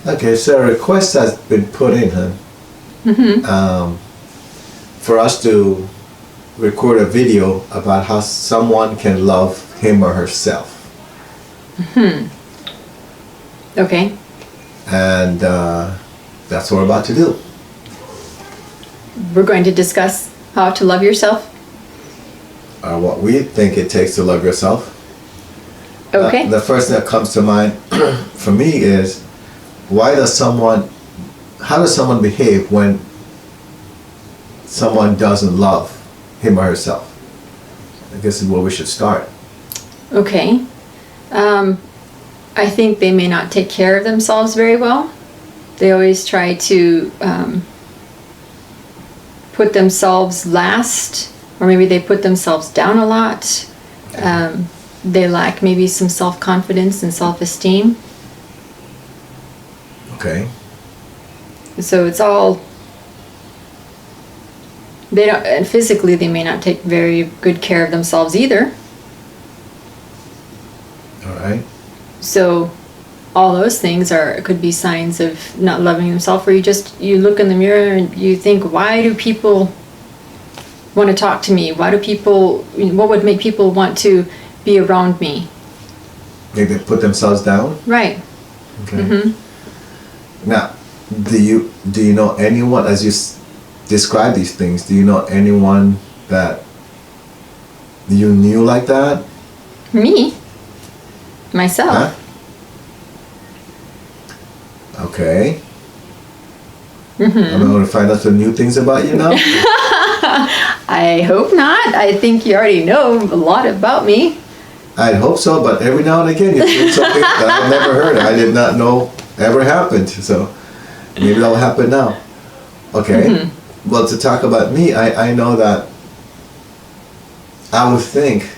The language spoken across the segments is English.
Okay, so a request has been put in, huh? For us to record a video about how someone can love him or herself. Okay. And that's what we're about to do. We're going to discuss how to love yourself. What we think it takes to love yourself. Okay. The first thing that comes to mind for me is, how does someone behave when someone doesn't love him or herself? I guess is where we should start. Okay. I think they may not take care of themselves very well. They always try to put themselves last, or maybe they put themselves down a lot. They lack maybe some self-confidence and self-esteem. Okay. So it's all, they don't, and physically they may not take very good care of themselves either. All right. So all those things could be signs of not loving themselves, where you look in the mirror and you think, why do people want to talk to me? What would make people want to be around me? Maybe they put themselves down? Right. Okay. Now, do you know anyone, as you describe these things, do you know anyone that you knew like that? Me? Myself? Huh? Okay. I'm going to find out some new things about you now? I hope not. I think you already know a lot about me. I'd hope so, but every now and again you do something that I've never heard. I did not know ever happened. So maybe that'll happen now. Okay. Well, to talk about me, I know that I would think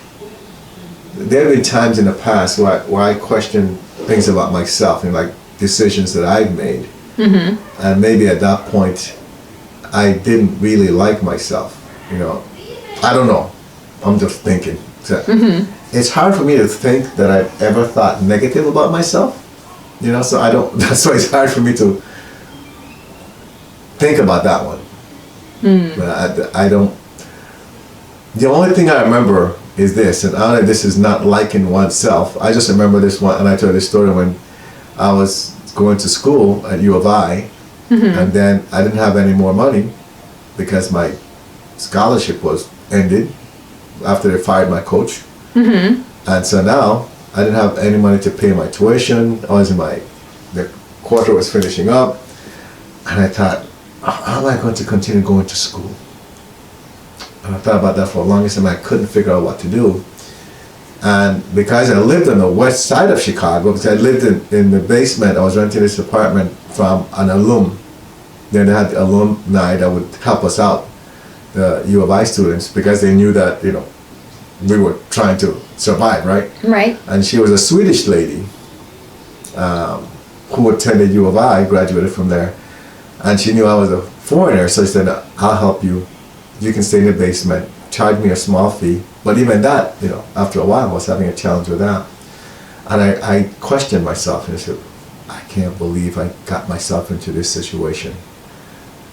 there have been times in the past where I question things about myself and like decisions that I've made. And maybe at that point I didn't really like myself. I don't know. I'm just thinking. So, it's hard for me to think that I've ever thought negative about myself. So I don't. That's why it's hard for me to think about that one. But I don't. The only thing I remember is this, and this is not liking oneself. I just remember this one, and I told this story when I was going to school at U of I, and then I didn't have any more money because my scholarship was ended after they fired my coach. And so now I didn't have any money to pay my tuition. The quarter was finishing up, and I thought, how am I going to continue going to school? And I thought about that for the longest time. I couldn't figure out what to do. And because I lived on the west side of Chicago, because I lived in the basement, I was renting this apartment from an alum. Then they had the alumni that would help us out, the U of I students, because they knew that, we were trying to survive, right? Right. And she was a Swedish lady who attended U of I, graduated from there. And she knew I was a foreigner, so she said, I'll help you. You can stay in the basement, charge me a small fee. But even that, after a while, I was having a challenge with that. And I questioned myself, and I said, I can't believe I got myself into this situation.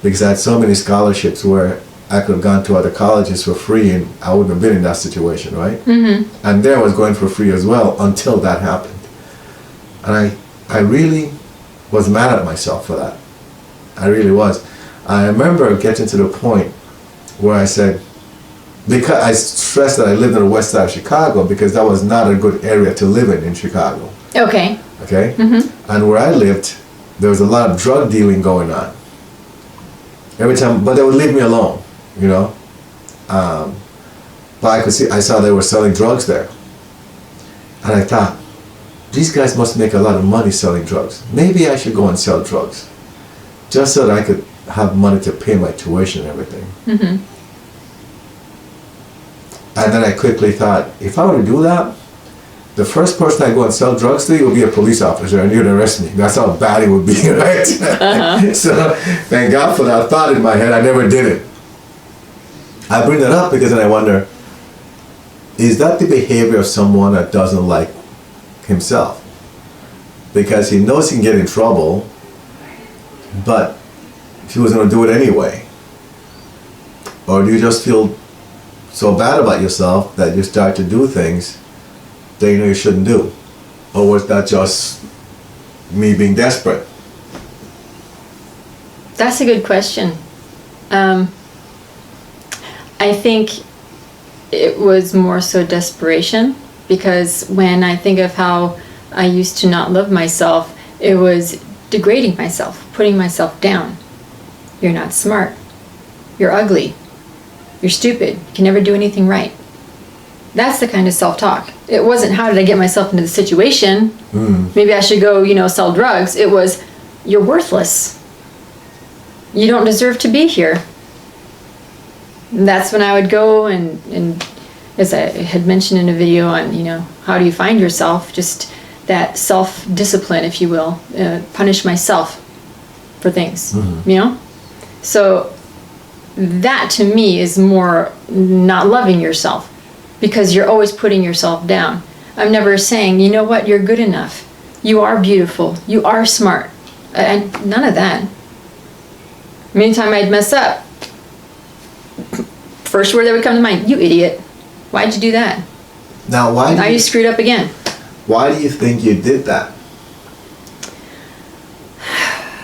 Because I had so many scholarships where I could have gone to other colleges for free, and I wouldn't have been in that situation, right? And there I was going for free as well until that happened. And I really was mad at myself for that. I really was. I remember getting to the point where I said, because I stressed that I lived on the west side of Chicago, because that was not a good area to live in Chicago. Okay. Okay? And where I lived, there was a lot of drug dealing going on. Every time, but they would leave me alone, But I saw they were selling drugs there. And I thought, these guys must make a lot of money selling drugs. Maybe I should go and sell drugs, just so that I could have money to pay my tuition and everything. And then I quickly thought, if I were to do that, the first person I go and sell drugs to would be a police officer, and he'd arrest me. That's how bad it would be, right? So thank God for that thought in my head. I never did it. I bring that up because then I wonder, is that the behavior of someone that doesn't like himself? Because he knows he can get in trouble but she was going to do it anyway? Or do you just feel so bad about yourself that you start to do things that you know you shouldn't do? Or was that just me being desperate? That's a good question. I think it was more so desperation, because when I think of how I used to not love myself, it was degrading myself, putting myself down. You're not smart. You're ugly. You're stupid. You can never do anything right. That's the kind of self-talk. It wasn't, how did I get myself into the situation? Maybe I should go, sell drugs. It was, you're worthless. You don't deserve to be here. And that's when I would go and as I had mentioned in a video on, how do you find yourself? Just that self-discipline, if you will, punish myself for things, So that to me is more not loving yourself, because you're always putting yourself down. I'm never saying, you know what, you're good enough. You are beautiful. You are smart. And none of that. Anytime I'd mess up, first word that would come to mind, you idiot. Why'd you do that? Now you screwed up again. Why do you think you did that?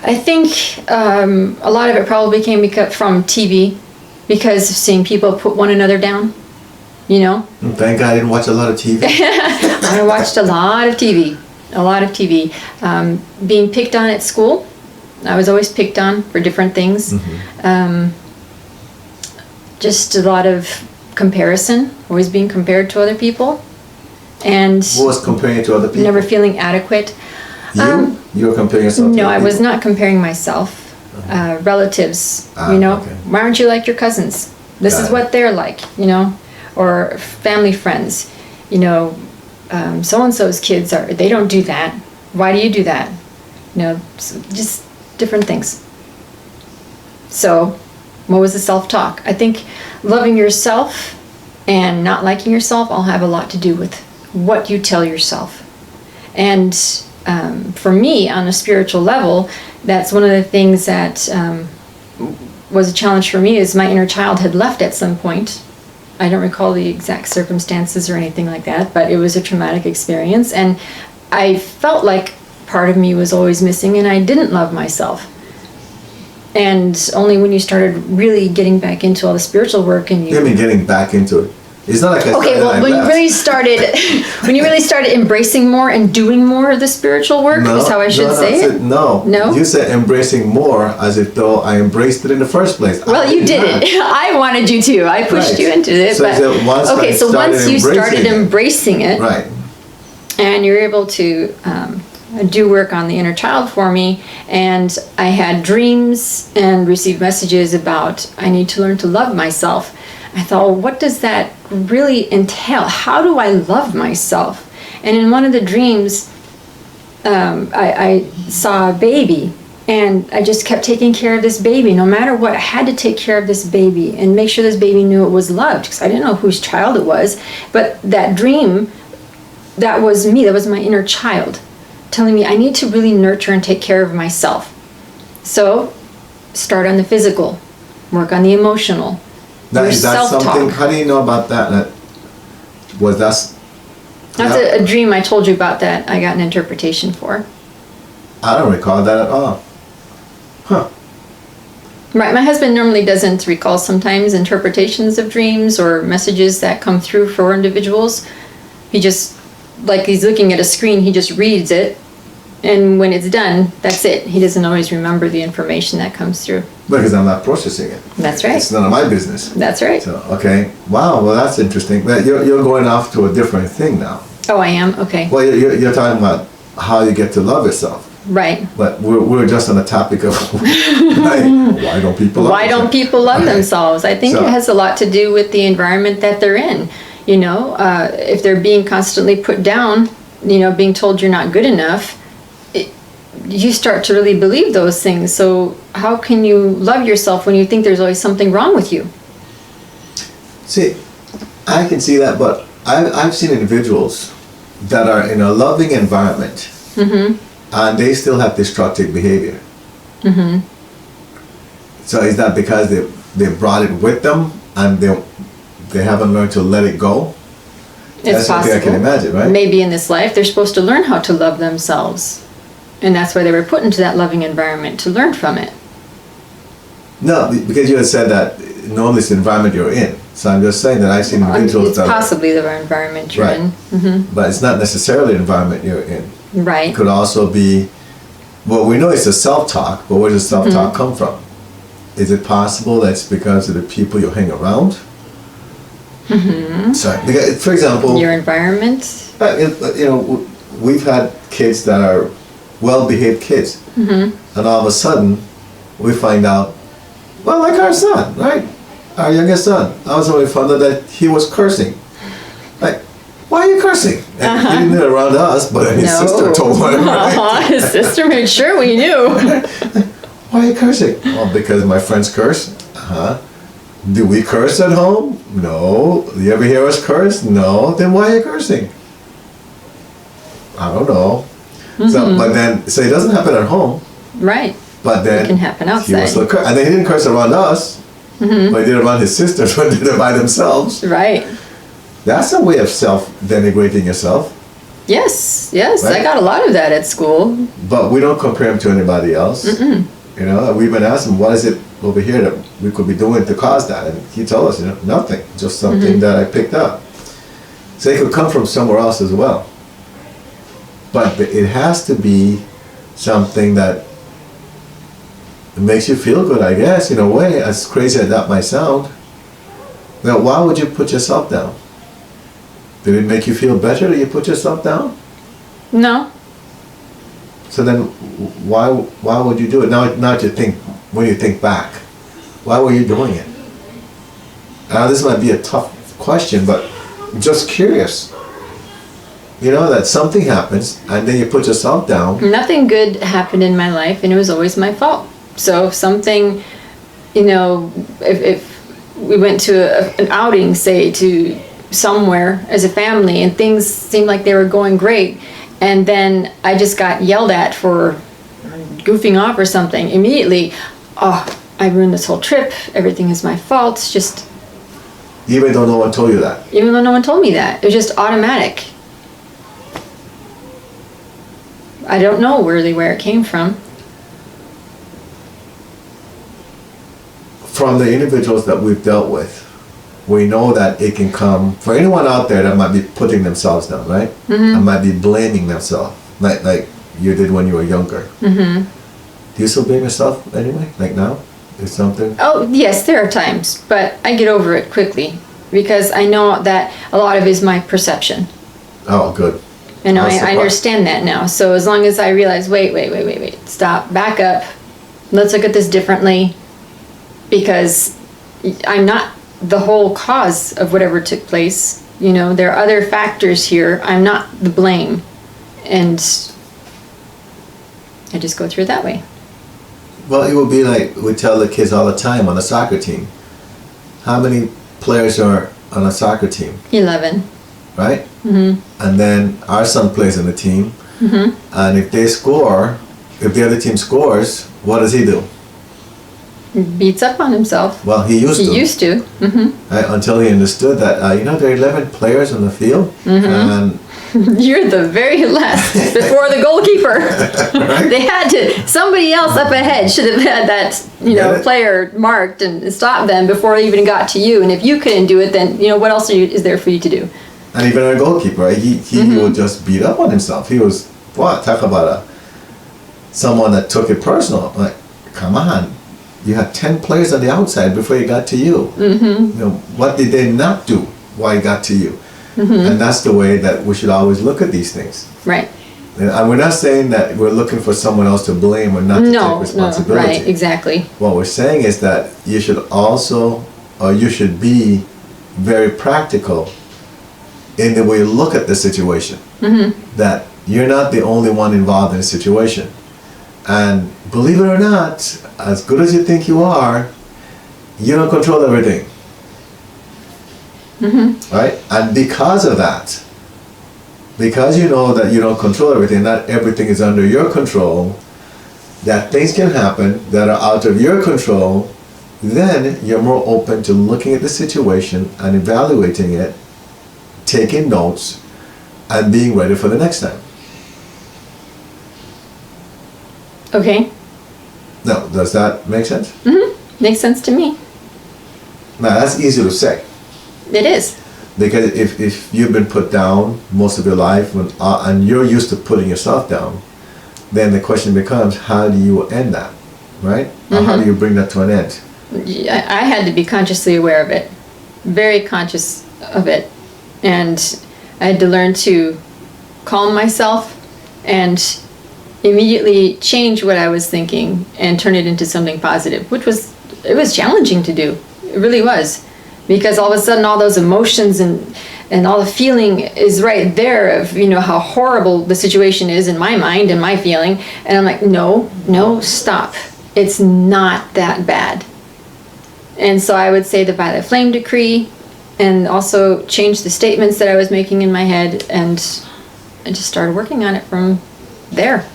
I think a lot of it probably came from TV, because of seeing people put one another down, Thank God I didn't watch a lot of TV. I watched a lot of TV. Being picked on at school. I was always picked on for different things. Just a lot of comparison, always being compared to other people. And what was comparing to other people? Never feeling adequate. You were comparing yourself to No, other I was people? not comparing myself. Relatives, okay. Why aren't you like your cousins? This is what they're like, or family friends, so-and-so's kids they don't do that. Why do you do that? Just different things. So, what was the self-talk? I think loving yourself and not liking yourself all have a lot to do with what you tell yourself. And for me, on a spiritual level, that's one of the things that was a challenge for me, is my inner child had left at some point. I don't recall the exact circumstances or anything like that, but it was a traumatic experience, and I felt like part of me was always missing, and I didn't love myself. And only when you started really getting back into all the spiritual work, and you mean getting back into it? It's not like I okay. Well, when you really started embracing more and doing more of the spiritual work, is how I should say it. No. You said embracing more as if though I embraced it in the first place. Well, you didn't. I wanted you to. I pushed you into it. So once you started embracing it, right, and you're able to do work on the inner child for me, and I had dreams and received messages about I need to learn to love myself. I thought, well, what does that really entail? How do I love myself? And in one of the dreams, I saw a baby, and I just kept taking care of this baby. No matter what, I had to take care of this baby and make sure this baby knew it was loved, because I didn't know whose child it was. But that dream, that was me, that was my inner child, telling me I need to really nurture and take care of myself. So, start on the physical, work on the emotional. Now, is that something? How do you know about that? That's a dream I told you about that I got an interpretation for. I don't recall that at all. Huh. Right, my husband normally doesn't recall sometimes interpretations of dreams or messages that come through for individuals. He just, like he's looking at a screen, he just reads it, and when it's done, that's it. He doesn't always remember the information that comes through. Because I'm not processing it. That's right. It's none of my business. That's right. So, okay. Wow, well that's interesting. But you're going off to a different thing now. Oh, I am? Okay. Well, you're talking about how you get to love yourself. Right. But we're just on the topic of why don't people love themselves? I think it has a lot to do with the environment that they're in. If they're being constantly put down, being told you're not good enough, you start to really believe those things. So how can you love yourself when you think there's always something wrong with you? See, I can see that, but I've seen individuals that are in a loving environment, and they still have destructive behavior. Mm-hmm. So is that because they brought it with them and they haven't learned to let it go? It's That's something I can imagine, right? Maybe in this life they're supposed to learn how to love themselves. And that's why they were put into that loving environment, to learn from it. No, because you had said that normally it's the environment you're in. So I'm just saying that I've seen individuals It's that possibly the environment you're Right. in. Mm-hmm. but it's not necessarily the environment you're in. Right. It could also be, well, we know it's a self-talk, but where does self-talk come from? Is it possible that's because of the people you hang around? Sorry, because, for example, Your environment. we've had kids that are well-behaved kids, and all of a sudden, we find out, well, like our son, right? Our youngest son. I was only found out that he was cursing. Like, why are you cursing? And he didn't do it around us, but his sister told him. Right? His sister made sure we knew. Why are you cursing? Well, because my friends curse. Do we curse at home? No. Do you ever hear us curse? No. Then why are you cursing? I don't know. So it doesn't happen at home. Right. But then It can happen he outside. was still and then he didn't curse around us. But he did it around his sisters when they did it by themselves. Right. That's a way of self-denigrating yourself. Yes. Right? I got a lot of that at school. But we don't compare him to anybody else. You know, we've been asking, what is it over here that we could be doing to cause that? And he told us, nothing, just something that I picked up. So it could come from somewhere else as well. But it has to be something that makes you feel good, I guess, in a way, as crazy as that might sound. Now, why would you put yourself down? Did it make you feel better that you put yourself down? No. So then, why would you do it? Now you think, when you think back, why were you doing it? Now this might be a tough question, but I'm just curious. You know, that something happens, and then you put yourself down. Nothing good happened in my life, and it was always my fault. So if something, if we went to an outing, say, to somewhere as a family, and things seemed like they were going great, and then I just got yelled at for goofing off or something, immediately, I ruined this whole trip, everything is my fault. It's just... Even though no one told you that? Even though no one told me that. It was just automatic. I don't know really where it came from. From the individuals that we've dealt with, we know that it can come, for anyone out there that might be putting themselves down, right? And might be blaming themselves, like you did when you were younger. Do you still blame yourself anyway, like now? Is something? Oh, yes, there are times, but I get over it quickly because I know that a lot of it is my perception. Oh, good. And I understand that now. So as long as I realize, wait, stop, back up, let's look at this differently, because I'm not the whole cause of whatever took place. There are other factors here. I'm not the blame. And I just go through it that way. Well, it would be like we tell the kids all the time on the soccer team. How many players are on a soccer team? 11. Right? And then our son plays on the team. And if they score, if the other team scores, what does he do? Beats up on himself. Well, he used to. Right? Until he understood that, there are 11 players on the field. And You're the very last before the goalkeeper. Right? They had to, somebody else up ahead should have had that, player marked and stopped them before it even got to you. And if you couldn't do it, then, what else is there for you to do? And even our goalkeeper, right? He would just beat up on himself. He was, talk about someone that took it personal. Like, come on. You had 10 players on the outside before it got to you. What did they not do while it got to you? And that's the way that we should always look at these things. Right. And we're not saying that we're looking for someone else to blame or not to take responsibility. Right, exactly. What we're saying is that you should also, or you should be very practical in the way you look at the situation. That you're not the only one involved in the situation. And believe it or not, as good as you think you are, you don't control everything. Right? And because of that, because you know that you don't control everything, not everything is under your control, that things can happen that are out of your control, then you're more open to looking at the situation and evaluating it, taking notes, and being ready for the next time. Okay. Now, does that make sense? Mm-hmm. Makes sense to me. Now, that's easy to say. It is. Because if you've been put down most of your life and you're used to putting yourself down, then the question becomes, how do you end that, right? Or how do you bring that to an end? I had to be consciously aware of it, very conscious of it, and I had to learn to calm myself and immediately change what I was thinking and turn it into something positive, which was challenging to do. It really was, because all of a sudden all those emotions and all the feeling is right there of, how horrible the situation is in my mind and my feeling. And I'm like, no, stop. It's not that bad. And so I would say the violet flame decree and also change the statements that I was making in my head, and I just started working on it from there.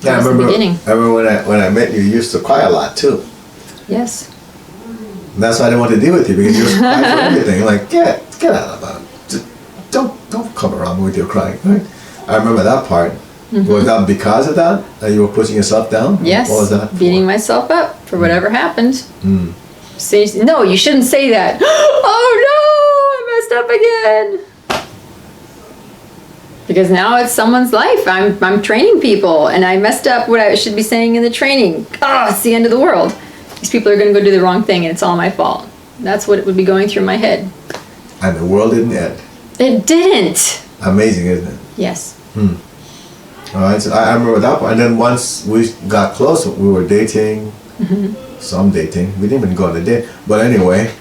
Yeah, the beginning. I remember when I met you, you used to cry a lot too. Yes. And that's why I didn't want to deal with you, because you used to cry for everything. Like, get out of it. Just don't come around with your crying. Right? I remember that part. Was that because of that? You were pushing yourself down? Yes. What was that for? Beating myself up for whatever happened. Say, no, you shouldn't say that. Oh no, I messed up again. Because now it's someone's life. I'm training people, and I messed up what I should be saying in the training. It's the end of the world. These people are going to go do the wrong thing, and it's all my fault. That's what it would be going through my head. And the world didn't end. It didn't. Amazing, isn't it? Yes. All right, so I remember that part. And then once we got close, we were dating, some dating. We didn't even go on a date. But anyway,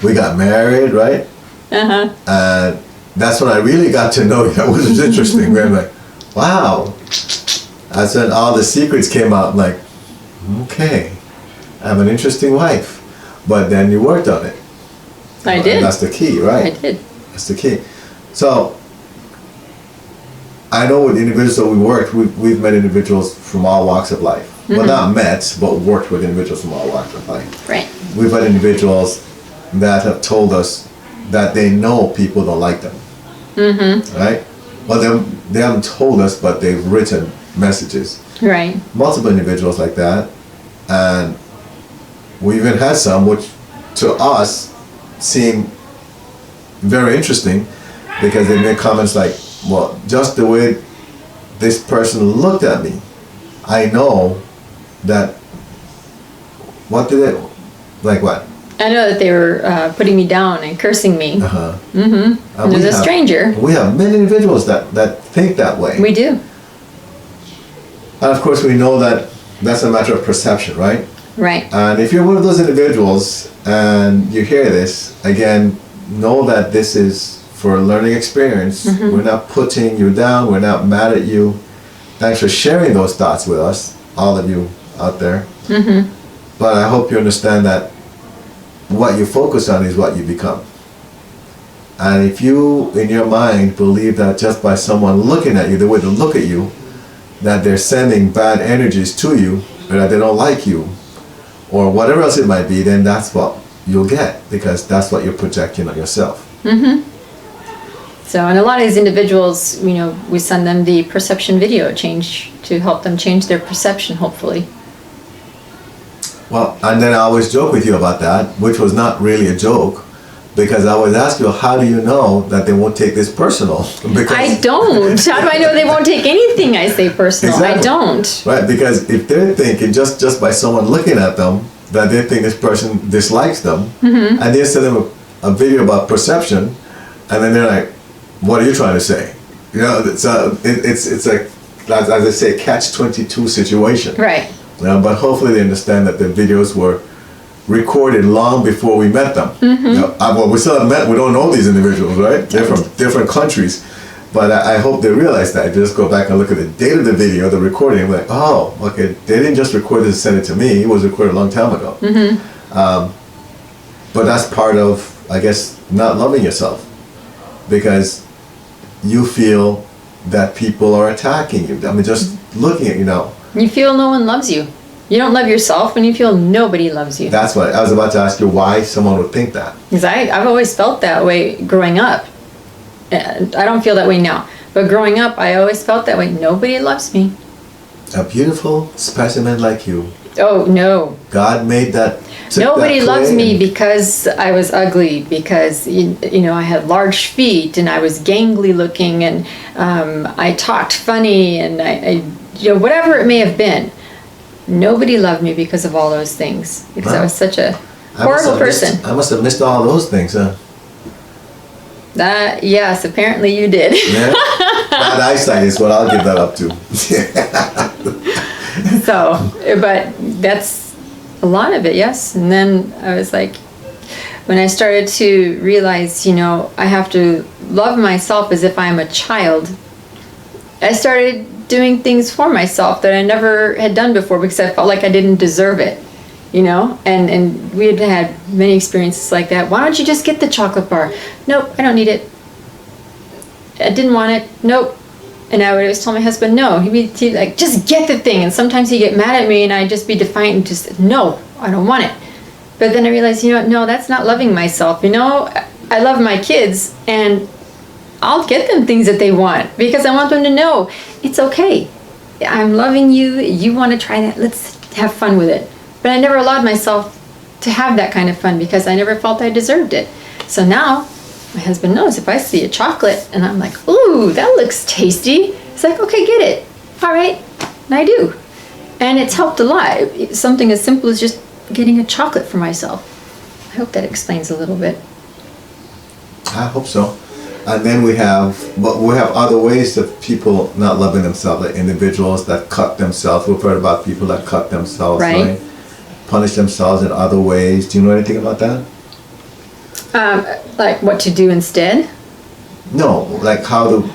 we got married, right? Uh-huh. And that's when I really got to know you. That was interesting. We were like, wow. That's when all the secrets came out. I'm like, okay, I'm an interesting wife. But then you worked on it. I did. And that's the key, right? I did. That's the key. So, I know with individuals that we worked, we've met individuals from all walks of life. Well, not met, but worked with individuals from all walks of life. Right. We've had individuals that have told us that they know people don't like them. Right? Well, they haven't told us, but they've written messages. Right. Multiple individuals like that. And we even had some which to us seem very interesting, because they made comments like, well, just the way this person looked at me, I know that, what did they, like what? I know that they were putting me down and cursing me. And There's a stranger. We have many individuals that think that way. We do. And of course we know that that's a matter of perception, right? Right. And if you're one of those individuals and you hear this, again, know that this is for a learning experience. We're not putting you down. We're not mad at you. Thanks for sharing those thoughts with us, all of you out there. But I hope you understand that what you focus on is what you become. And if you, in your mind, believe that just by someone looking at you, the way they look at you, that they're sending bad energies to you, or that they don't like you, or whatever else it might be, then that's what you'll get, because that's what you're projecting on yourself. So, and a lot of these individuals, we send them the perception video change to help them change their perception, hopefully. Well, and then I always joke with you about that, which was not really a joke, because I always ask you, how do you know that they won't take this personal? Because I don't. How do I know they won't take anything I say personal? Exactly. I don't. Right, because if they're thinking just by someone looking at them that they think this person dislikes them, and they send them a video about perception, and then they're like, what are you trying to say? So it's like, as I say, catch-22 situation. Right. But hopefully they understand that the videos were recorded long before we met them. Well, we still haven't met, we don't know these individuals, right? They're from different countries. But I hope they realize that. Just go back and look at the date of the video, the recording, like, oh, okay, they didn't just record this and send it to me, it was recorded a long time ago. But that's part of, I guess, not loving yourself. Because you feel that people are attacking you. I mean, just looking at you now. You feel no one loves you. You don't love yourself when you feel nobody loves you. That's what I was about to ask you, why someone would think that. Because I've always felt that way growing up. And I don't feel that way now. But growing up, I always felt that way. Nobody loves me. A beautiful specimen like you. Oh, no. God made that. Nobody loves me because I was ugly, because, you know, I had large feet and I was gangly looking and I talked funny and I you know, whatever it may have been. Nobody loved me because of all those things. Because I was such a horrible person. I must have missed all those things, huh? Yes, apparently you did. Yeah. Bad eyesight is what I'll give that up to. So, but that's a lot of it, yes. And then I was like, when I started to realize, you know, I have to love myself as if I'm a child, I started doing things for myself that I never had done before because I felt like I didn't deserve it, you know? And we had many experiences like that. Why don't you just get the chocolate bar? Nope, I don't need it. I didn't want it. Nope. And I would always tell my husband, no. He'd be like, just get the thing. And sometimes he'd get mad at me and I'd just be defiant and just, no, I don't want it. But then I realized, you know, no, that's not loving myself. You know, I love my kids and I'll get them things that they want because I want them to know it's okay. I'm loving you. You want to try that. Let's have fun with it. But I never allowed myself to have that kind of fun because I never felt I deserved it. So now my husband knows if I see a chocolate and I'm like, ooh, that looks tasty. It's like, okay, get it. All right. And I do. And it's helped a lot. Something as simple as just getting a chocolate for myself. I hope that explains a little bit. I hope so. And then we have other ways of people not loving themselves, like individuals that cut themselves. We've heard about people that cut themselves, right? Punish themselves in other ways. Do you know anything about that? Like what to do instead? No, like how to.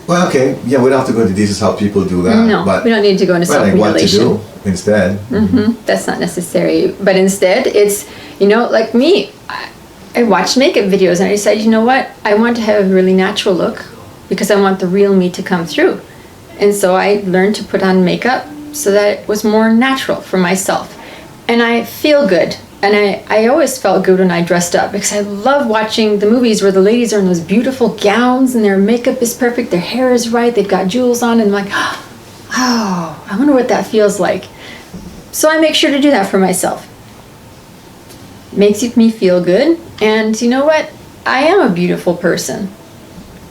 Well, okay, yeah, we don't have to go into details how people do that. No, but we don't need to go into self-mutilation. Like what to do instead. Mm-hmm. That's not necessary. But instead, it's, you know, like me. I watched makeup videos and I decided, you know what? I want to have a really natural look because I want the real me to come through. And so I learned to put on makeup so that it was more natural for myself. And I feel good. And I always felt good when I dressed up because I love watching the movies where the ladies are in those beautiful gowns and their makeup is perfect, their hair is right, they've got jewels on, and I'm like, oh, I wonder what that feels like. So I make sure to do that for myself. Makes me feel good. And you know what? I am a beautiful person.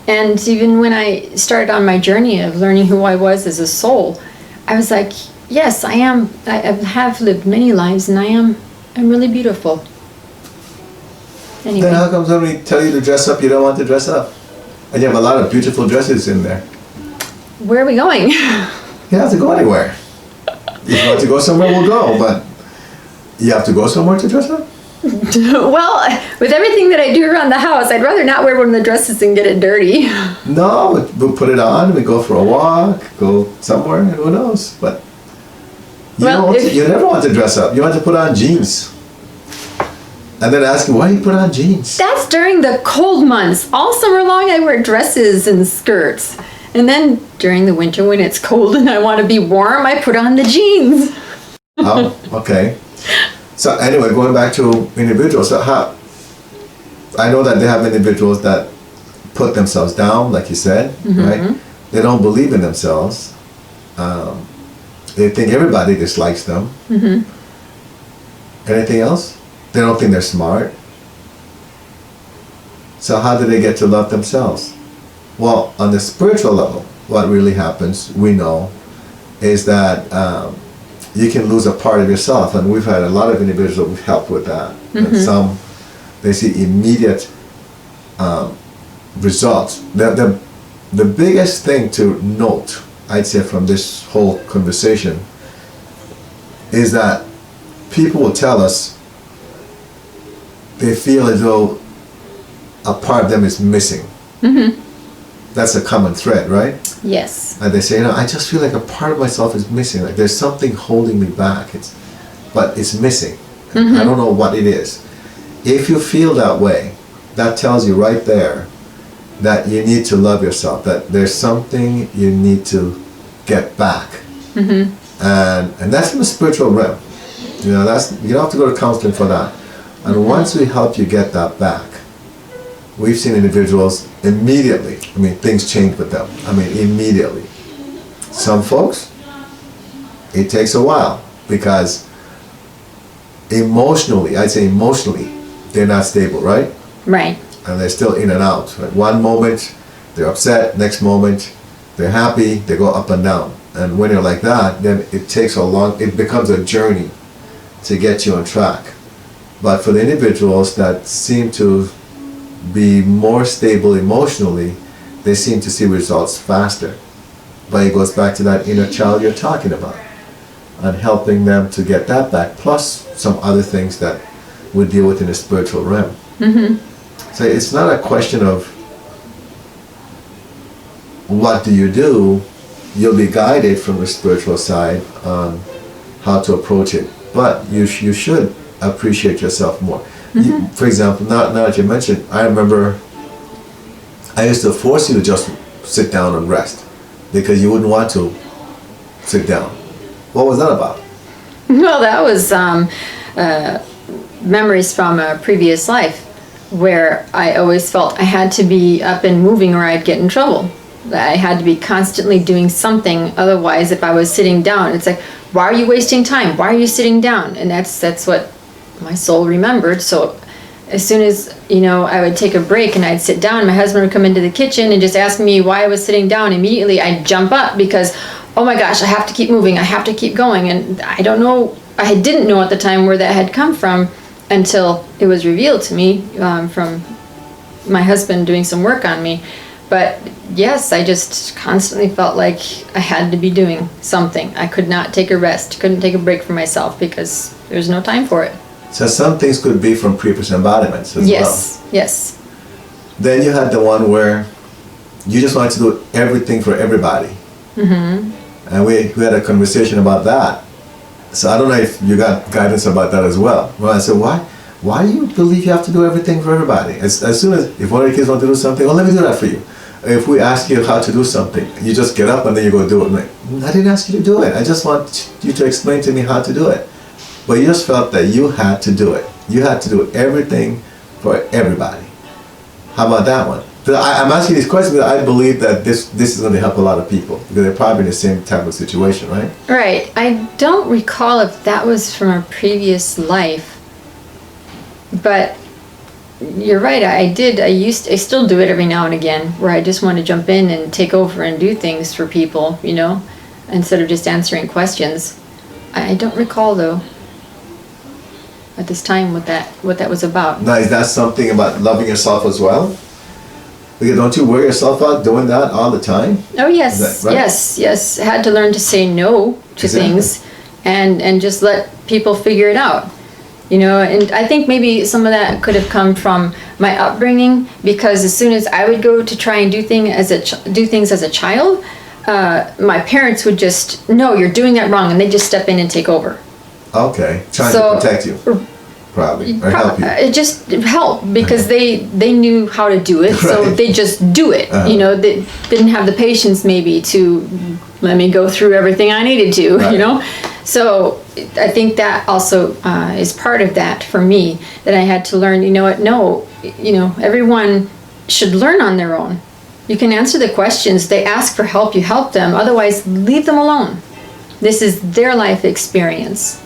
And even when I started on my journey of learning who I was as a soul, I was like, yes, I am. I have lived many lives and I'm really beautiful. Anyway. Then how come when we tell you to dress up, you don't want to dress up? And you have a lot of beautiful dresses in there. Where are we going? You don't have to go anywhere. If you want to go somewhere, we'll go. But you have to go somewhere to dress up? Well, with everything that I do around the house, I'd rather not wear one of the dresses and get it dirty. No, we'll put it on, we go for a walk, go somewhere, who knows? But you never want to dress up. You want to put on jeans. And then ask you, why do you put on jeans? That's during the cold months. All summer long, I wear dresses and skirts. And then during the winter, when it's cold and I want to be warm, I put on the jeans. Oh, okay. So anyway, going back to individuals, so I know that they have individuals that put themselves down, like you said, right? They don't believe in themselves. They think everybody dislikes them. Anything else? They don't think they're smart. So how do they get to love themselves? Well, on the spiritual level, what really happens, we know, is that you can lose a part of yourself, and we've had a lot of individuals we've helped with that. And some, they see immediate results. The biggest thing to note, I'd say, from this whole conversation is that people will tell us they feel as though a part of them is missing. That's a common thread, right? Yes. And they say, you know, I just feel like a part of myself is missing. Like there's something holding me back. But it's missing. I don't know what it is. If you feel that way, that tells you right there that you need to love yourself. That there's something you need to get back. And that's in the spiritual realm. You know, you don't have to go to counseling for that. And once we help you get that back, we've seen individuals immediately, things change with them. Immediately. Some folks, it takes a while because emotionally, they're not stable, right? Right. And they're still in and out. Right? One moment, they're upset. Next moment, they're happy. They go up and down. And when you're like that, then it becomes a journey to get you on track. But for the individuals that seem to be more stable emotionally, they seem to see results faster. But it goes back to that inner child you're talking about and helping them to get that back, plus some other things that we deal with in the spiritual realm. Mm-hmm. So it's not a question of what do you do. You'll be guided from the spiritual side on how to approach it. But you should appreciate yourself more. Mm-hmm. For example, now that you mentioned, I remember I used to force you to just sit down and rest because you wouldn't want to sit down. What was that about? Well, that was memories from a previous life where I always felt I had to be up and moving or I'd get in trouble. I had to be constantly doing something. Otherwise, if I was sitting down, it's like, why are you wasting time? Why are you sitting down? And that's what my soul remembered. So as soon as, I would take a break and I'd sit down, my husband would come into the kitchen and just ask me why I was sitting down. Immediately I'd jump up because, oh my gosh, I have to keep moving. I have to keep going. And I didn't know at the time where that had come from until it was revealed to me from my husband doing some work on me. But yes, I just constantly felt like I had to be doing something. I could not take a rest, couldn't take a break for myself because there's no time for it. So some things could be from previous embodiments as well. Yes. Then you had the one where you just wanted to do everything for everybody. Mm-hmm. And we had a conversation about that. So I don't know if you got guidance about that as well. Well, I said, why do you believe you have to do everything for everybody? As soon as, if one of the kids want to do something, let me do that for you. If we ask you how to do something, you just get up and then you go do it. I'm like, I didn't ask you to do it. I just want you to explain to me how to do it. But you just felt that you had to do it. You had to do everything for everybody. How about that one? I'm asking these questions because I believe that this is going to help a lot of people because they're probably in the same type of situation, right? Right. I don't recall if that was from a previous life, but you're right. I still do it every now and again where I just want to jump in and take over and do things for people, instead of just answering questions. I don't recall though at this time what that was about. Now, is that something about loving yourself as well? Because don't you wear yourself out doing that all the time? Oh yes, right? yes. I had to learn to say no to things and just let people figure it out. And I think maybe some of that could have come from my upbringing because as soon as I would go to try and do things as a child, my parents would just, no, you're doing that wrong, and they just step in and take over. Okay, trying to protect you, probably, or help you. It just helped because they knew how to do it, so Right. they just do it. They didn't have the patience maybe to let me go through everything I needed to, Right. So I think that also is part of that for me, that I had to learn, everyone should learn on their own. You can answer the questions. They ask for help, you help them. Otherwise, leave them alone. This is their life experience.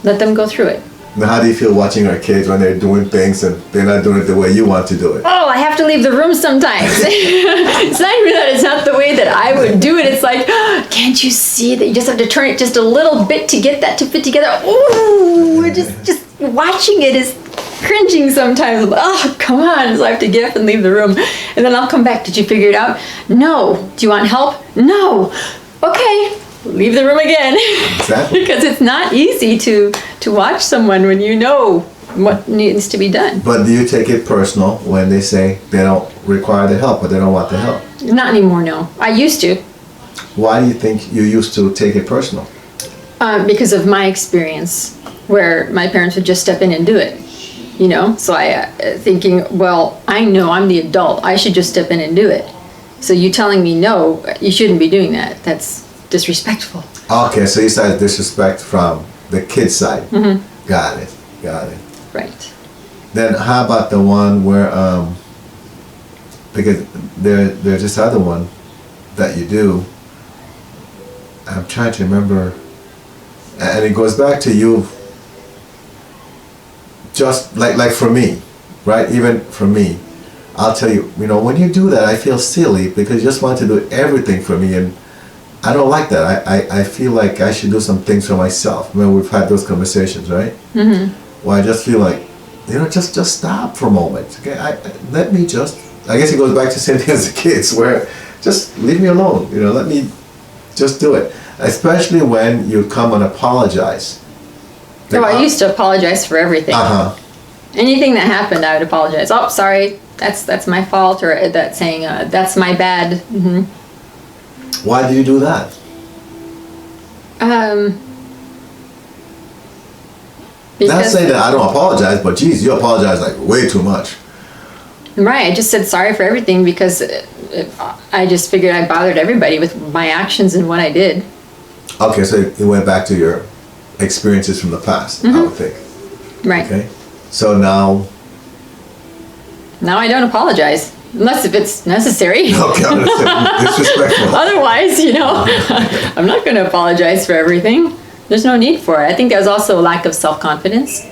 Let them go through it. Now, how do you feel watching our kids when they're doing things and they're not doing it the way you want to do it? Oh, I have to leave the room sometimes. It's not even that it's not the way that I would do it. It's like, can't you see that you just have to turn it just a little bit to get that to fit together? Ooh, we're just watching it is cringing sometimes. Oh, come on. So I have to get up and leave the room. And then I'll come back. Did you figure it out? No. Do you want help? No. Okay. Leave the room again. Exactly. Because it's not easy to watch someone when you know what needs to be done. But do you take it personal when they say they don't require the help or they don't want the help? Not anymore, no. I used to. Why do you think you used to take it personal? Because of my experience, where my parents would just step in and do it. So I thinking, well, I know I'm the adult. I should just step in and do it. So you telling me no, you shouldn't be doing that. That's disrespectful. Okay, so you said disrespect from the kid's side. Mm-hmm. Got it. Right. Then how about the one where, because there's this other one that you do. I'm trying to remember, and it goes back to you. Just like for me, right? Even for me, I'll tell you, when you do that, I feel silly because you just want to do everything for me, and I don't like that. I feel like I should do some things for myself. We've had those conversations, right? Mm-hmm. Well, I just feel like, just stop for a moment. Okay, let me just. I guess it goes back to the same thing as the kids, where just leave me alone. Let me just do it. Especially when you come and apologize. I used to apologize for everything. Anything that happened, I would apologize. Oh, sorry, that's my fault, or that saying, that's my bad. Mm-hmm. Why do you do that? Not saying that I don't apologize, but geez, you apologize like way too much. Right, I just said sorry for everything because I just figured I bothered everybody with my actions and what I did. Okay, so it went back to your experiences from the past, I would think. Right. Okay, so now I don't apologize. Unless if it's necessary. Okay, I'm disrespectful. Otherwise, I'm not going to apologize for everything. There's no need for it. I think there's also a lack of self-confidence.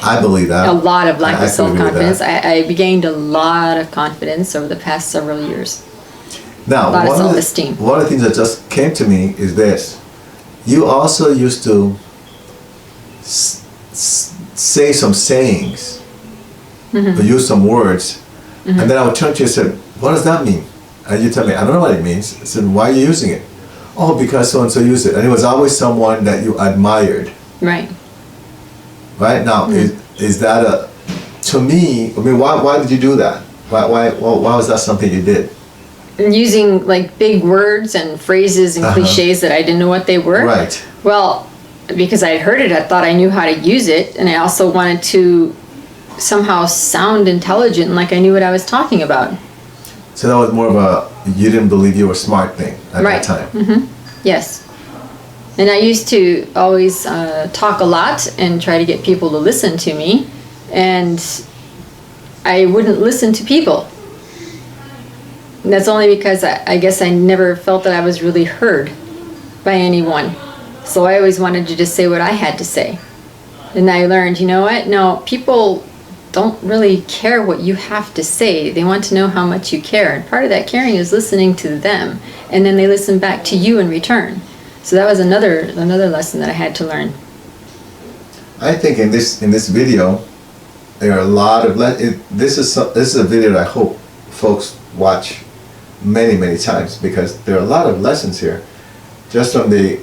I believe that. A lot of lack of self-confidence. I gained a lot of confidence over the past several years. Now, a lot of self-esteem. One of the things that just came to me is this. You also used to say some sayings, or use some words, and then I would turn to you and say, what does that mean? And you tell me, I don't know what it means. I said, why are you using it? Oh, because so-and-so used it. And it was always someone that you admired. Right. Right? Now, is that to me, why did you do that? Why was that something you did? Using like big words and phrases and cliches that I didn't know what they were. Right. Well, because I had heard it, I thought I knew how to use it, and I also wanted to somehow sound intelligent, like I knew what I was talking about. So that was more of a you didn't believe you were smart thing at that time. Mm-hmm. Yes. And I used to always talk a lot and try to get people to listen to me, and I wouldn't listen to people. And that's only because I guess I never felt that I was really heard by anyone. So I always wanted to just say what I had to say. And I learned, you know what? No, people don't really care what you have to say. They want to know how much you care. And part of that caring is listening to them. And then they listen back to you in return. So that was another lesson that I had to learn. I think in this video, there are a lot of this is a video that I hope folks watch many times, because there are a lot of lessons here, just from the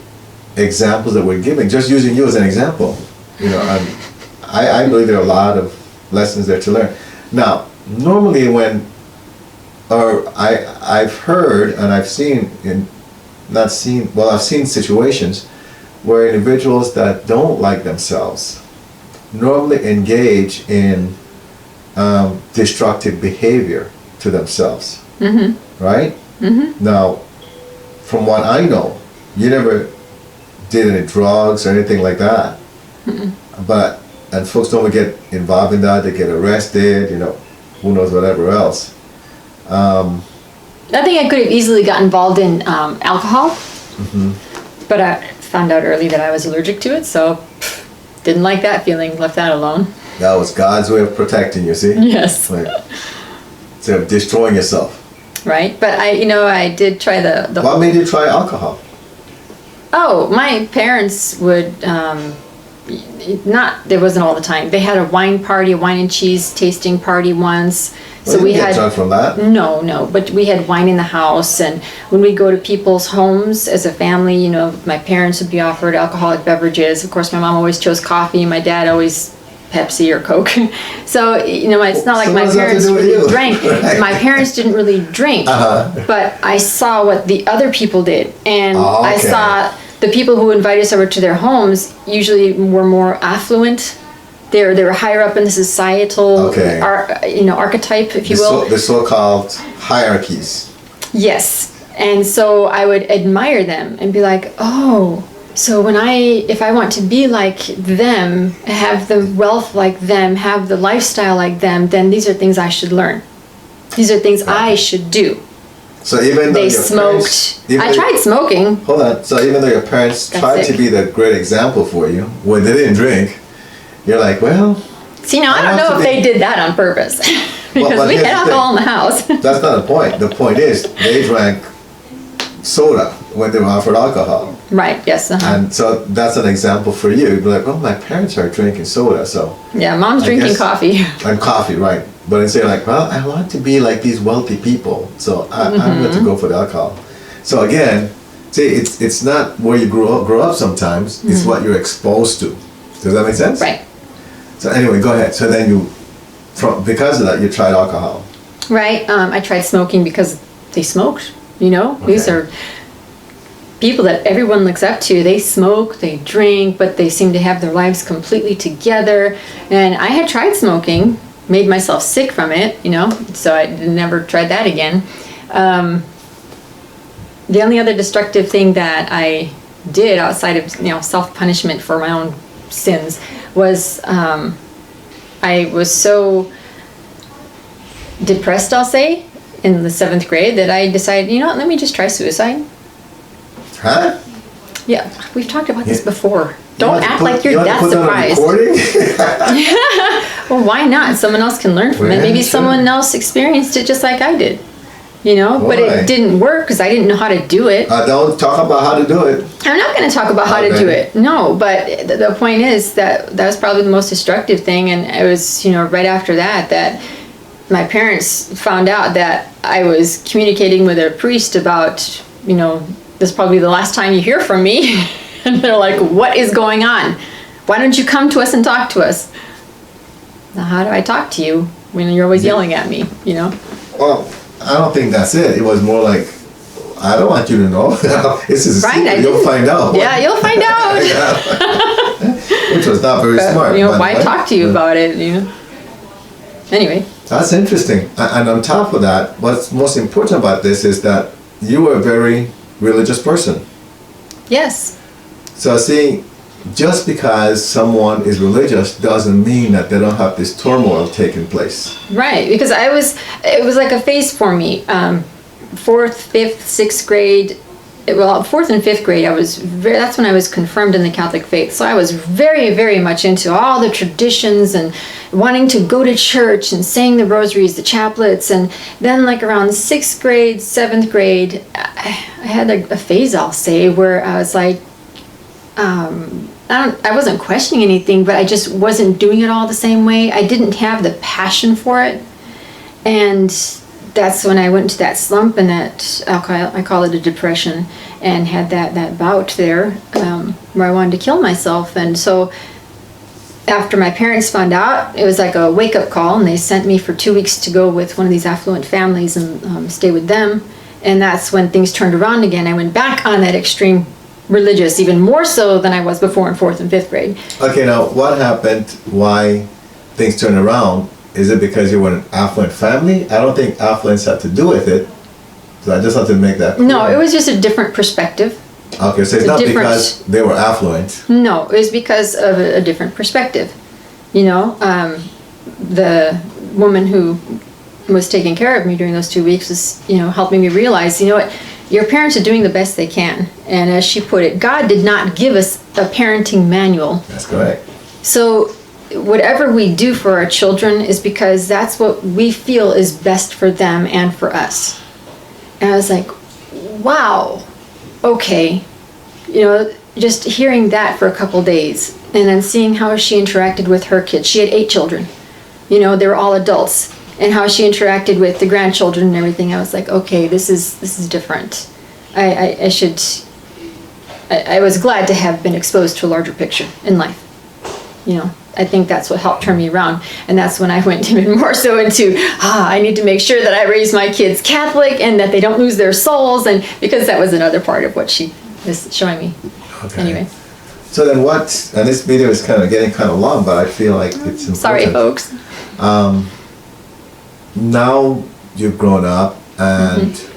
examples that we're giving. Just using you as an example, I believe there are a lot of lessons there to learn. Now, normally I've heard and I've seen I've seen situations where individuals that don't like themselves normally engage in destructive behavior to themselves. Mm-hmm. Right? Mm-hmm. Now, from what I know, you never did any drugs or anything like that. Mm-mm. And folks don't get involved in that, they get arrested, who knows, whatever else. I think I could have easily got involved in alcohol, but I found out early that I was allergic to it, so didn't like that feeling, left that alone. That was God's way of protecting you, see? Yes. Instead of destroying yourself. Right, but I did try the What made you try alcohol? Oh, my parents would, there wasn't all the time. They had a wine and cheese tasting party once. So we had drunk from that? No, but we had wine in the house, and when we go to people's homes as a family, my parents would be offered alcoholic beverages. Of course, my mom always chose coffee, my dad always Pepsi or Coke. So, it's not like my parents really drank. Right. My parents didn't really drink, but I saw what the other people did, and I saw the people who invite us over to their homes usually were more affluent. They were higher up in the societal archetype, if you will. The so-called hierarchies. Yes. And so I would admire them and be like, oh, So if I want to be like them, have the wealth like them, have the lifestyle like them, then these are things I should learn. These are things I should do. So even though they your smoked, parents, I tried smoking. Hold on. So even though your parents tried to be the great example for you, when they didn't drink, you're like, well. See, now I don't know if they did that on purpose. Because we had alcohol in the house. That's not the point. The point is, they drank soda when they were offered alcohol. Right, yes. And so that's an example for you. You'd be like, oh, my parents are drinking soda, so. Yeah, mom's drinking coffee. And coffee, right. But instead you're like, well, I want to be like these wealthy people, so I'm going to go for the alcohol. So again, see, it's not where you grow up sometimes, it's what you're exposed to. Does that make sense? Right. So anyway, go ahead. So then because of that, you tried alcohol. Right. I tried smoking because they smoked, Okay. These are people that everyone looks up to. They smoke, they drink, but they seem to have their lives completely together. And I had tried smoking, made myself sick from it, so I never tried that again. The only other destructive thing that I did outside of, self-punishment for my own sins was I was so depressed, I'll say, in the 7th grade that I decided, let me just try suicide. Huh? Yeah, we've talked about this before. Don't act like you're that surprised. Well, why not? Someone else can learn from it. Maybe someone else experienced it just like I did. But it didn't work because I didn't know how to do it. Don't talk about how to do it. I'm not going to talk about how to do it. No, but the point is that was probably the most destructive thing. And it was, right after that my parents found out that I was communicating with a priest about, this is probably the last time you hear from me. And they're like, what is going on? Why don't you come to us and talk to us? Now, how do I talk to you when you're always yelling at me, Well, I don't think that's it. It was more like, I don't want you to know. This is a secret. You'll find out. Yeah, you'll find out. Which was not very smart. Why talk to you about it, Anyway. That's interesting. And on top of that, what's most important about this is that you were a very religious person. Yes. So see, just because someone is religious doesn't mean that they don't have this turmoil taking place. Right, because it was like a phase for me. 4th, 5th, 6th grade, 4th and 5th grade, that's when I was confirmed in the Catholic faith. So I was very, very much into all the traditions and wanting to go to church and saying the rosaries, the chaplets. And then like around 6th grade, 7th grade, I had a phase, I'll say, where I was like, I wasn't questioning anything, but I just wasn't doing it all the same way. I didn't have the passion for it. And that's when I went into that slump and that I call it a depression, and had that bout there where I wanted to kill myself. And so after my parents found out, it was like a wake-up call, and they sent me for 2 weeks to go with one of these affluent families and stay with them. And that's when things turned around again. I went back on that extreme religious, even more so than I was before in 4th and 5th grade. Okay, now what happened? Why things turned around? Is it because you were an affluent family? I don't think affluence had to do with it. So I just have to make that clear. No, it was just a different perspective. Okay, so it's not because they were affluent. No, it was because of a different perspective. The woman who was taking care of me during those 2 weeks was, helping me realize, what, your parents are doing the best they can. And as she put it, God did not give us a parenting manual. That's correct. So whatever we do for our children is because that's what we feel is best for them and for us. And I was like, wow, okay. Just hearing that for a couple days and then seeing how she interacted with her kids. She had 8 children. They were all adults. And how she interacted with the grandchildren and everything, I was like, okay, this is different. I was glad to have been exposed to a larger picture in life. I think that's what helped turn me around. And that's when I went even more so into, I need to make sure that I raise my kids Catholic and that they don't lose their souls. And because that was another part of what she was showing me. Okay. Anyway. So then and this video is getting kind of long, but I feel like it's important. Sorry, folks. Now you've grown up, and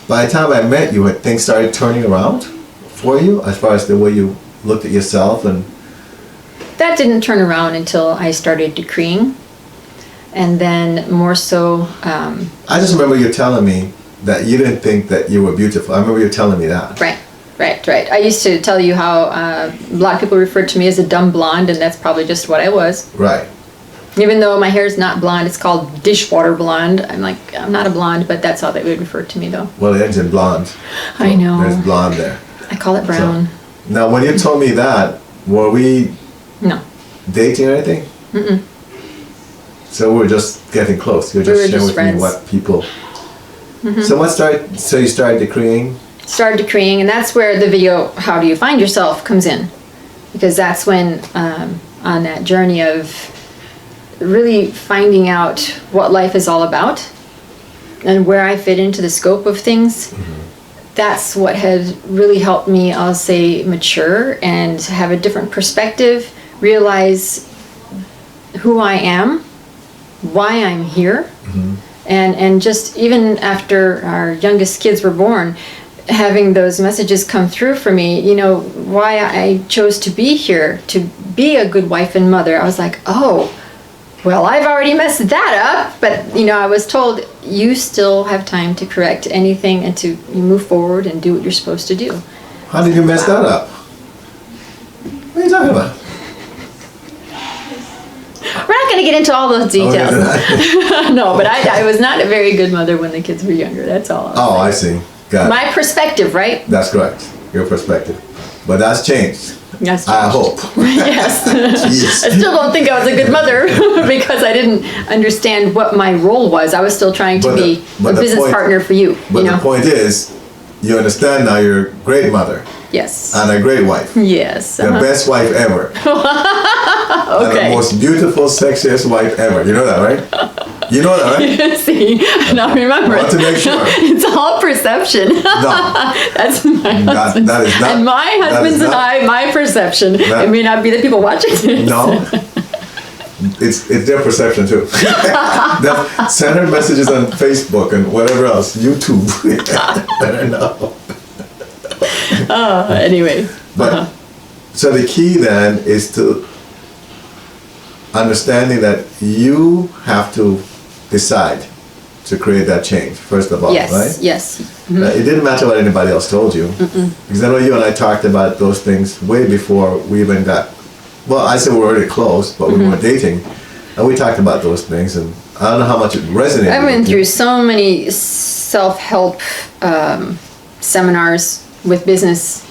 by the time I met you, had things started turning around for for you as far as the way you looked at yourself? And that didn't turn around until I started decreeing. And then more so... I just remember you telling me that you didn't think that you were beautiful. I remember you telling me that. Right. I used to tell you how a lot of people referred to me as a dumb blonde, and that's probably just what I was. Right. Even though my hair is not blonde, it's called dishwater blonde. I'm not a blonde, but that's how they would refer to me, though. Well, it ends in blonde. So I know. There's blonde there. I call it brown. So, now, when you told me that, were we No. dating or anything? Mm-mm. So we were just getting close. You were just sharing with friends. me what people... Mm-hmm. So you started decreeing? Started decreeing, and that's where the video "How Do You Find Yourself" comes in, because that's when on that journey of really finding out what life is all about and where I fit into the scope of things. That's what has really helped me, I'll say, mature and have a different perspective, realize who I am, why I'm here, and just even after our youngest kids were born, having those messages come through for me, why I chose to be here, to be a good wife and mother. I was like, oh, well, I've already messed that up. But, I was told you still have time to correct anything and to move forward and do what you're supposed to do. How did you mess that up? What are you talking about? We're not going to get into all those details. No, but I was not a very good mother when the kids were younger. That's all. Oh, I see. Got it. My perspective, right? That's correct. Your perspective. But that's changed. Yes. I hope. Yes. Jeez. I still don't think I was a good mother because I didn't understand what my role was. I was still trying to be a business partner for you. But the point is, you understand now you're a great mother. Yes. And a great wife. Yes. The best wife ever. And the most beautiful, sexiest wife ever. You know that, right? You know that, right? See, now remember, I want to make sure. It's all perception. No. That's my husband. That is not. And my husband's and my perception. It may not be the people watching this. No. It's their perception too. Send her messages on Facebook and whatever else. YouTube. I don't know. Anyway. But so the key then is to understanding that you have to decide to create that change first of all, yes, right? Yes. Mm-hmm. It didn't matter what anybody else told you. Because I know you and I talked about those things way before we even got. Well, I said we were already close, but we weren't dating, and we talked about those things, and I don't know how much it resonated. I went through so many self-help seminars with business.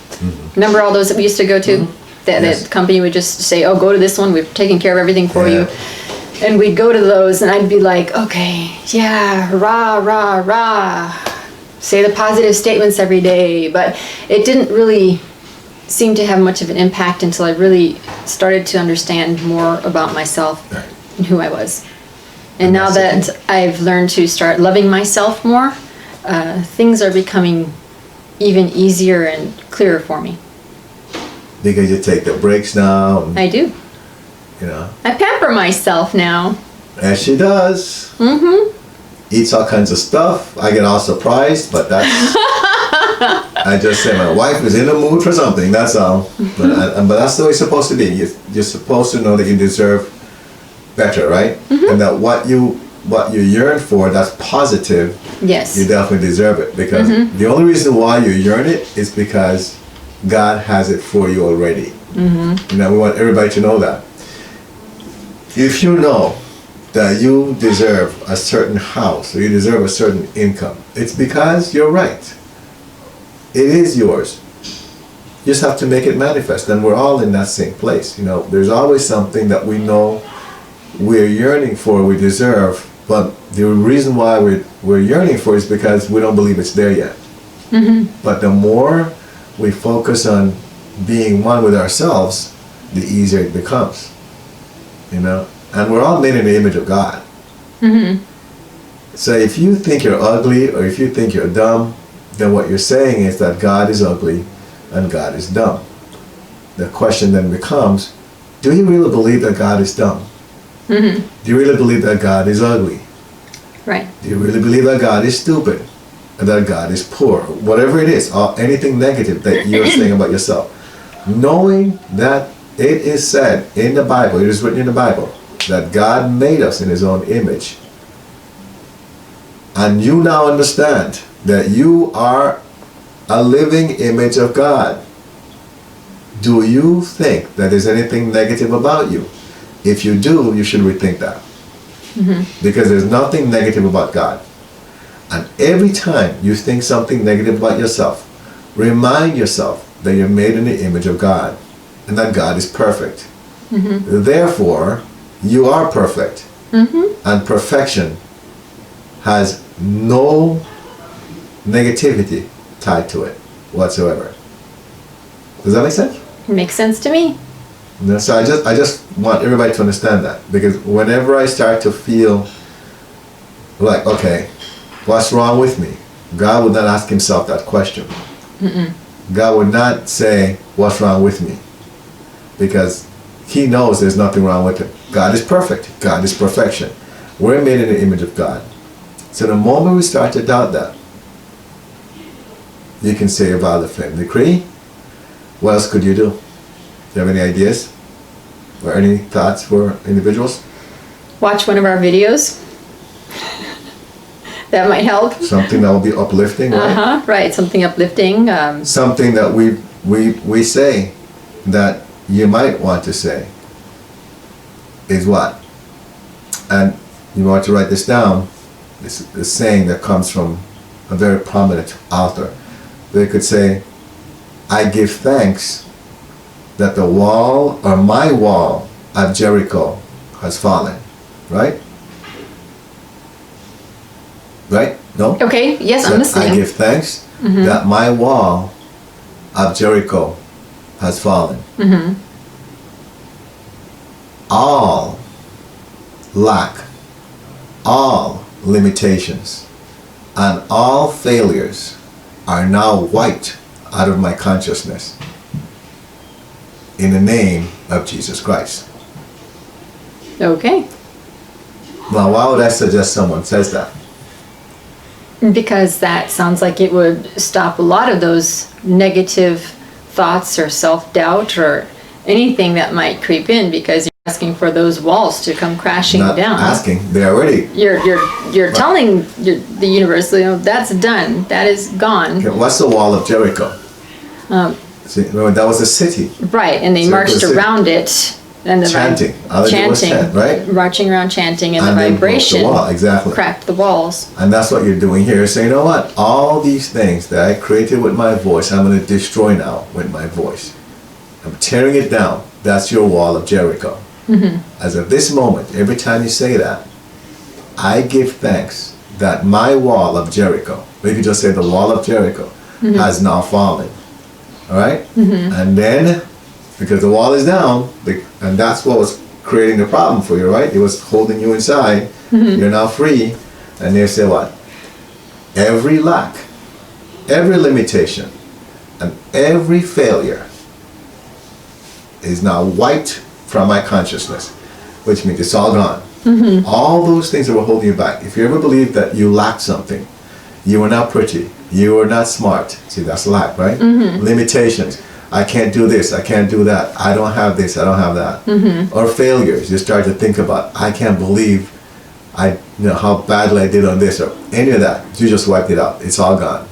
Remember all those that we used to go to? That company would just say, oh, go to this one, we've taken care of everything for you. And we'd go to those and I'd be like, okay, yeah, rah, rah, rah. Say the positive statements every day. But it didn't really seem to have much of an impact until I really started to understand more about myself and who I was. And now that I've learned to start loving myself more, things are becoming even easier and clearer for me. Because you take the breaks now. And, I do. You know. I pamper myself now. As she does. Eats all kinds of stuff. I get all surprised, but that's... I just say my wife is in the mood for something, that's all. But that's the way it's supposed to be. You're supposed to know that you deserve better, right? And that what you yearn for, that's positive. Yes. You definitely deserve it. Because the only reason why you yearn it is because God has it for you already. You know, we want everybody to know that. If you know that you deserve a certain house or you deserve a certain income, it's because you're right. It is yours. You just have to make it manifest, and we're all in that same place. You know, there's always something that we know we're yearning for, we deserve, but the reason why we're yearning for is because we don't believe it's there yet. But the more we focus on being one with ourselves, the easier it becomes. You know, and we're all made in the image of God. So if you think you're ugly or if you think you're dumb, then what you're saying is that God is ugly and God is dumb. The question then becomes, do you really believe that God is dumb? Do you really believe that God is ugly? Right. Do you really believe that God is stupid? that God is poor. Whatever it is, or anything negative that you're saying about yourself. Knowing that it is said in the Bible, it is written in the Bible, that God made us in his own image. And you now understand that you are a living image of God. Do you think that there's anything negative about you? If you do, you should rethink that. Because there's nothing negative about God. And every time you think something negative about yourself, remind yourself that you're made in the image of God and that God is perfect. Therefore, you are perfect. And perfection has no negativity tied to it whatsoever. Does that make sense? Makes sense to me. No, so I just want everybody to understand that, because whenever I start to feel like, okay, what's wrong with me? God would not ask himself that question. God would not say, what's wrong with me? Because he knows there's nothing wrong with him. God is perfect. God is perfection. We're made in the image of God. So the moment we start to doubt that, you can say about the film decree. What else could you do? Do you have any ideas? Or any thoughts for individuals? Watch one of our videos. That might help. Something that will be uplifting, right? Right, something uplifting. Something that we say that you might want to say is what? And you want to write this down. This is a saying that comes from a very prominent author. They could say, I give thanks that the wall, or my wall of Jericho has fallen. Right? Right? No? Okay, yes, I'm That listening. I give thanks that my wall of Jericho has fallen. All lack, all limitations, and all failures are now wiped out of my consciousness in the name of Jesus Christ. Okay. Now, why would I suggest someone says that? Because that sounds like it would stop a lot of those negative thoughts or self-doubt or anything that might creep in, because you're asking for those walls to come crashing Not down. asking, they're already. You're telling the universe, that's done, that is gone. Okay, what's the wall of Jericho? See, remember, that was a city. Right, and they Jericho marched city. around it. And the Chanting. All they did was chant, right? Marching around chanting, and the then broke vibration the wall, exactly. cracked the walls. And that's what you're doing here. So you know what? All these things that I created with my voice, I'm going to destroy now with my voice. I'm tearing it down. That's your wall of Jericho. As of this moment, every time you say that, I give thanks that my wall of Jericho, maybe just say the wall of Jericho, has now fallen. All right? And then, because the wall is down, and that's what was creating the problem for you, right? It was holding you inside. You're now free. And they say what? Every lack, every limitation, and every failure is now wiped from my consciousness, which means it's all gone. All those things that were holding you back. If you ever believe that you lacked something, you were not pretty, you were not smart. See, that's lack, right? Limitations. I can't do this, I can't do that, I don't have this, I don't have that. Or failures. You start to think about, I can't believe how badly I did on this, or any of that. You just wiped it out. It's all gone.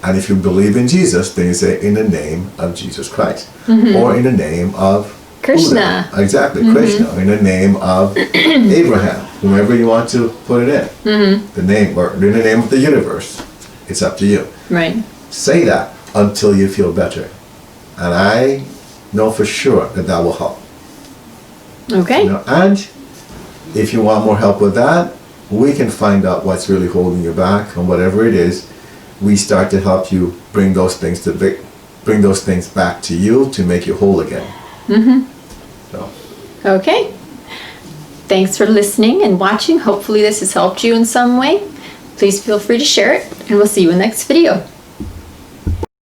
And if you believe in Jesus, then you say, in the name of Jesus Christ. Or in the name of Krishna. Buddha. Exactly, Krishna. In the name of Abraham, whomever you want to put it in. The name, or in the name of the universe. It's up to you. Right. Say that until you feel better. And I know for sure that that will help. Okay. And if you want more help with that, we can find out what's really holding you back, and whatever it is, we start to help you bring those things back to you to make you whole again. So. Okay. Thanks for listening and watching. Hopefully this has helped you in some way. Please feel free to share it, and we'll see you in the next video.